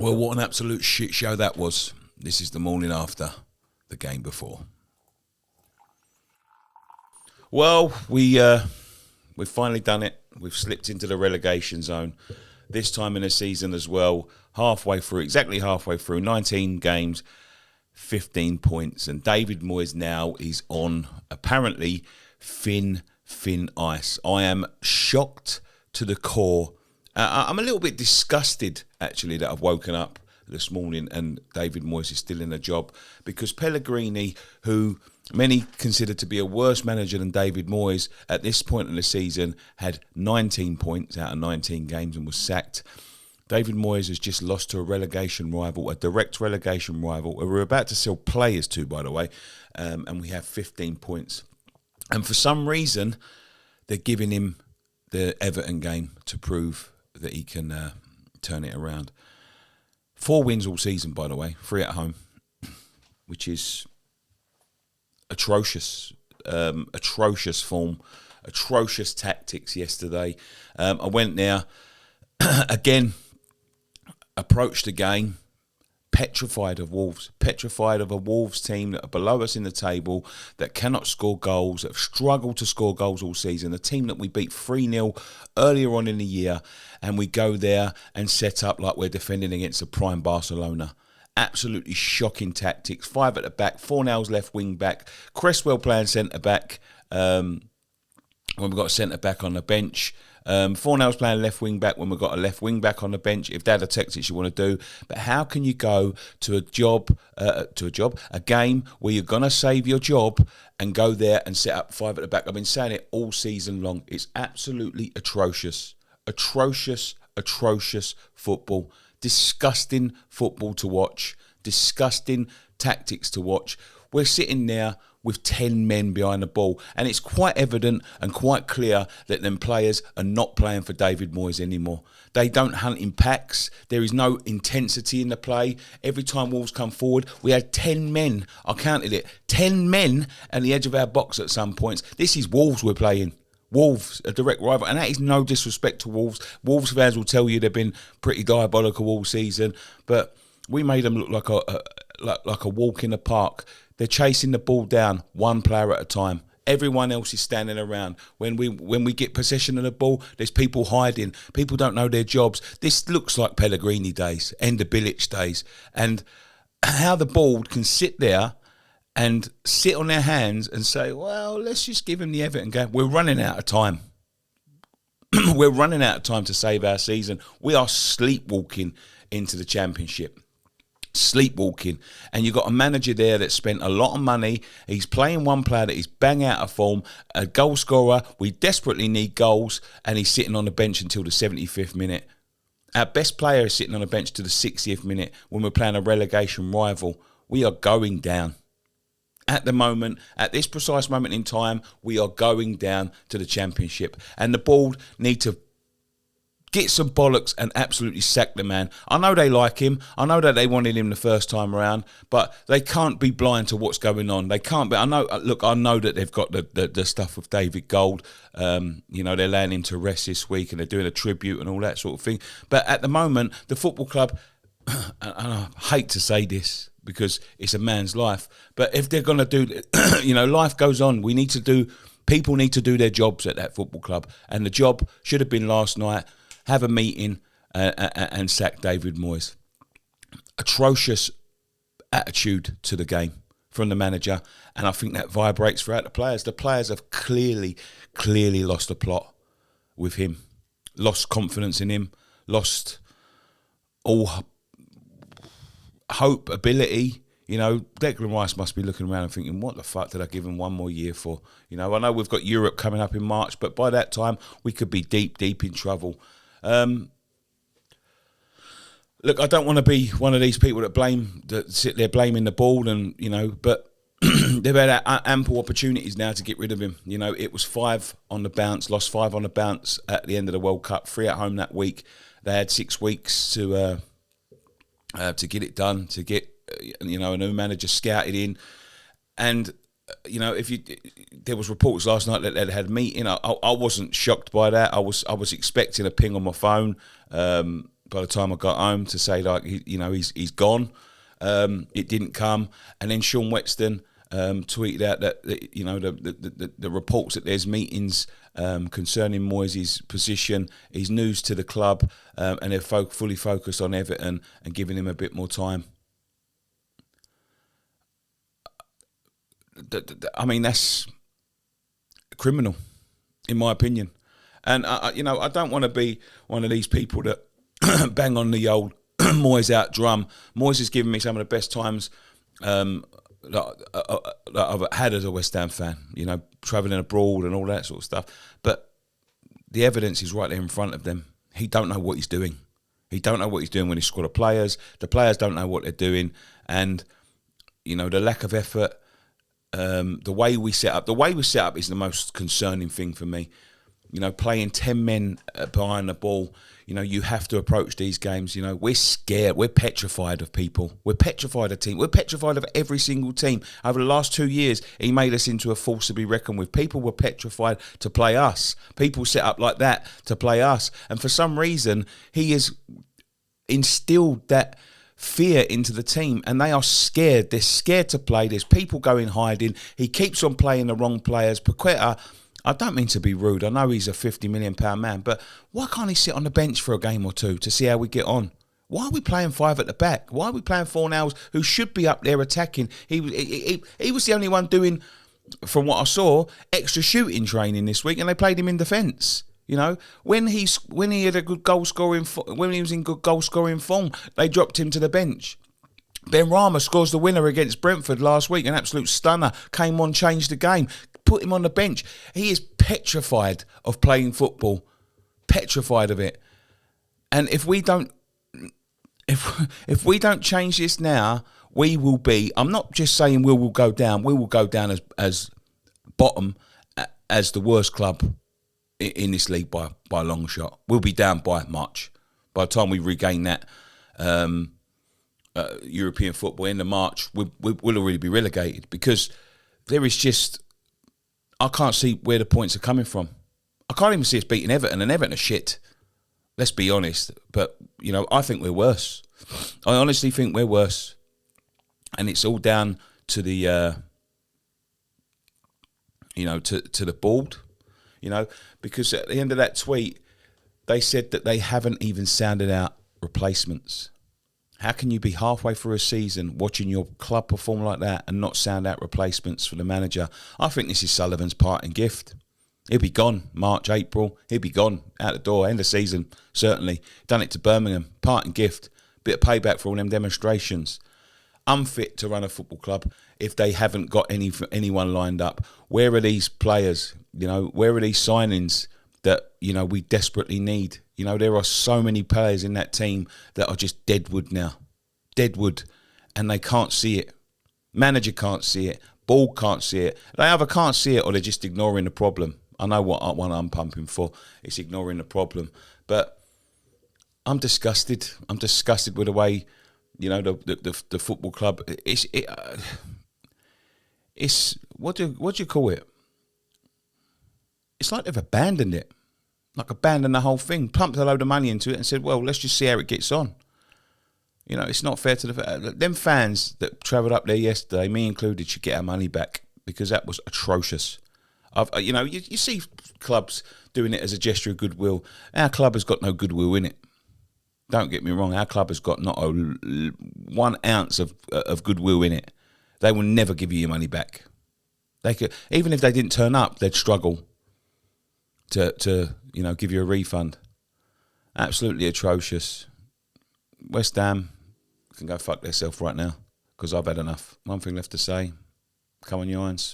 Well, what an absolute shit show that was. This is the morning after the game before. Well, we've finally done it. We've slipped into the relegation zone. This time in the season as well, exactly halfway through, 19 games, 15 points. And David Moyes now is on, apparently, thin ice. I am shocked to the core. I'm a little bit disgusted, actually, that I've woken up this morning and David Moyes is still in a job, because Pellegrini, who many consider to be a worse manager than David Moyes, at this point in the season had 19 points out of 19 games and was sacked. David Moyes has just lost to a relegation rival, a direct relegation rival, who we're about to sell players to, by the way, and we have 15 points. And for some reason, they're giving him the Everton game to prove that he can turn it around. 4 wins all season, by the way, 3 at home, which is atrocious. Atrocious form, atrocious tactics yesterday. I went there, again, approached the game, petrified of a Wolves team that are below us in the table, that cannot score goals, that have struggled to score goals all season, a team that we beat 3-0 earlier on in the year, and we go there and set up like we're defending against a prime Barcelona. Absolutely shocking tactics. 5 at the back, 4 nails left wing back, Cresswell playing centre back when we've got a centre back on the bench. 4 nails playing left wing back when we've got a left wing back on the bench, if they're the tactics you want to do. But how can you go to a game where you're going to save your job and go there and set up 5 at the back? I've been saying it all season long. It's absolutely atrocious. Atrocious football. Disgusting football to watch. Disgusting tactics to watch. We're sitting there with 10 men behind the ball, and it's quite evident and quite clear that them players are not playing for David Moyes anymore. They don't hunt in packs. There is no intensity in the play. Every time Wolves come forward, we had 10 men. I counted it. 10 men at the edge of our box at some points. This is Wolves we're playing. Wolves, a direct rival, and that is no disrespect to Wolves. Wolves fans will tell you they've been pretty diabolical all season, but we made them look like a walk in the park. They're chasing the ball down, one player at a time. Everyone else is standing around. When we get possession of the ball, there's people hiding. People don't know their jobs. This looks like Pellegrini days, Ender Bilic days, and how the board can sit there and sit on their hands and say, well, let's just give him the Everton game. We're running out of time. We're running out of time to save our season. We are sleepwalking into the Championship. Sleepwalking. And you've got a manager there that spent a lot of money. He's playing one player that is bang out of form, a goal scorer. We desperately need goals, and he's sitting on the bench until the 75th minute. Our best player is sitting on the bench to the 60th minute when we're playing a relegation rival. We are going down. At the moment, at this precise moment in time, we are going down to the Championship. And the board need to get some bollocks and absolutely sack the man. I know they like him. I know that they wanted him the first time around, but they can't be blind to what's going on. They can't be. I know that they've got the stuff with David Gold. They're laying him to rest this week and they're doing a tribute and all that sort of thing. But at the moment, the football club, and I hate to say this because it's a man's life, but if they're going to do, life goes on. People need to do their jobs at that football club. And the job should have been last night, have a meeting and sack David Moyes. Atrocious attitude to the game from the manager, and I think that vibrates throughout the players. The players have clearly lost the plot with him, lost confidence in him, lost all hope, ability. Declan Rice must be looking around and thinking, what the fuck did I give him one more year for? I know we've got Europe coming up in March, but by that time we could be deep in trouble. Look, I don't want to be one of these people that sit there blaming the board, but they've had ample opportunities now to get rid of him. It was 5 on the bounce, lost 5 on the bounce at the end of the World Cup, 3 at home that week. They had 6 weeks to get it done, to get a new manager scouted in, and there was reports last night that they'd had a meeting. I wasn't shocked by that. I was expecting a ping on my phone by the time I got home to say, like, he's gone. It didn't come. And then Sean Wexton tweeted out that the reports that there's meetings concerning Moyes' position. He's news to the club, and they're fully focused on Everton and giving him a bit more time. I mean, that's criminal, in my opinion. And I don't want to be one of these people that bang on the old Moyes out drum. Moyes has given me some of the best times that I've had as a West Ham fan, travelling abroad and all that sort of stuff. But the evidence is right there in front of them. He don't know what he's doing. He don't know what he's doing when he's squad of players. The players don't know what they're doing. And, the lack of effort, the way we set up is the most concerning thing for me. Playing 10 men behind the ball, you have to approach these games. We're scared. We're petrified of people. We're petrified of team. We're petrified of every single team. Over the last 2 years, he made us into a force to be reckoned with. People were petrified to play us. People set up like that to play us. And for some reason, he has instilled that fear into the team, and they are scared. They're scared to play. There's people going hiding. He keeps on playing the wrong players. Paqueta, I don't mean to be rude. I know he's a £50 million man, but why can't he sit on the bench for a game or two to see how we get on? Why are we playing 5 at the back? Why are we playing Fornals, who should be up there attacking? He was the only one doing, from what I saw, extra shooting training this week, and they played him in defence. When he had a good goal scoring, when he was in good goal scoring form, they dropped him to the bench. Ben Rama scores the winner against Brentford last week, an absolute stunner. Came on, changed the game, put him on the bench. He is petrified of playing football, petrified of it. And if we don't change this now, we will be. I'm not just saying we will go down. We will go down as bottom, as the worst club in this league by a long shot. We'll be down by much. By the time we regain that European football in the March, we'll already be relegated, because there is just, I can't see where the points are coming from. I can't even see us beating Everton, and Everton are shit. Let's be honest. But, I think we're worse. I honestly think we're worse. And it's all down to the, to the board, because at the end of that tweet, they said that they haven't even sounded out replacements. How can you be halfway through a season watching your club perform like that and not sound out replacements for the manager? I think this is Sullivan's parting gift. He'll be gone March, April. He'll be gone out the door. End of season, certainly. Done it to Birmingham. Parting gift. Bit of payback for all them demonstrations. Unfit to run a football club if they haven't got anyone lined up. Where are these players? Where are these signings that, we desperately need? There are so many players in that team that are just deadwood now. Deadwood. And they can't see it. Manager can't see it. Board can't see it. They either can't see it or they're just ignoring the problem. I know what one I'm pumping for. It's ignoring the problem. But I'm disgusted. I'm disgusted with the way, the football club. It's what do you call it? It's like they've abandoned it. Like abandoned the whole thing, pumped a load of money into it and said, well, let's just see how it gets on. It's not fair to them fans that travelled up there yesterday, me included, should get our money back, because that was atrocious. You see clubs doing it as a gesture of goodwill. Our club has got no goodwill in it. Don't get me wrong, our club has got not 1 ounce of goodwill in it. They will never give you your money back. They could, even if they didn't turn up, they'd struggle to give you a refund. Absolutely atrocious. West Ham can go fuck themselves right now, because I've had enough. One thing left to say. Come on, you irons.